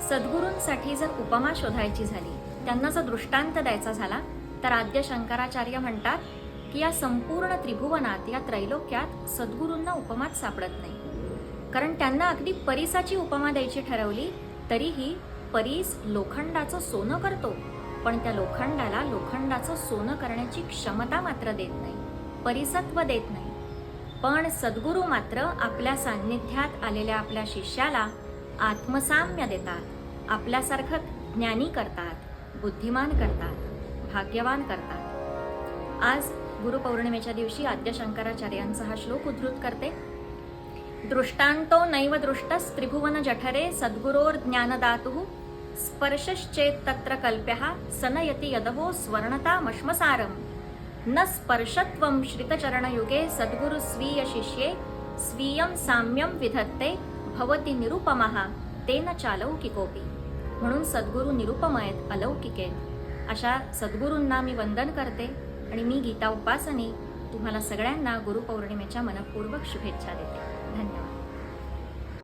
सद्गुरूंसाठी जर उपमा शोधायची झाली, त्यांना जर दृष्टांत द्यायचा झाला, तर आद्य शंकराचार्य म्हणतात की या संपूर्ण त्रिभुवनात, या त्रैलोक्यात सद्गुरूंना उपमाच सापडत नाही. कारण त्यांना अगदी परीसाची उपमा द्यायची ठरवली, तरीही परीस लोखंडाचं सोनं करतो, पण त्या लोखंडाला लोखंडाचं सोनं करण्याची क्षमता मात्र देत नाही, परिसत्व देत नाही. पण सद्गुरू मात्र आपल्या सान्निध्यात आलेल्या आपल्या शिष्याला आत्मसाम्य देतात, आपल्यासारखं ज्ञानी करतात, बुद्धिमान करतात, भाग्यवान करतात. आज गुरुपौर्णिमेच्या दिवशी आद्य शंकराचार्यांचा हा श्लोक उद्धृत करते. दृष्टांतो नैव दृष्टस् त्रिभुवन जठरे सद्गुरोर ज्ञानदातुः स्पर्शश्चेत् तत्र कल्प्यः सनयति यदहो स्वर्णतामश्मसारम् न स्पर्शत्वं श्रितचरणयुगे सद्गुरु स्वीय शिष्ये स्वीयं साम्यं विधत्ते भवति निरुपमः तेन चालौकिकोपि. म्हणून सद्गुरू निरुपम आहेत, अलौकिक आहेत. अशा सद्गुरूंना मी वंदन करते आणि मी गीता उपासनी तुम्हाला सगळ्यांना गुरुपौर्णिमेच्या मनपूर्वक शुभेच्छा देते. धन्यवाद.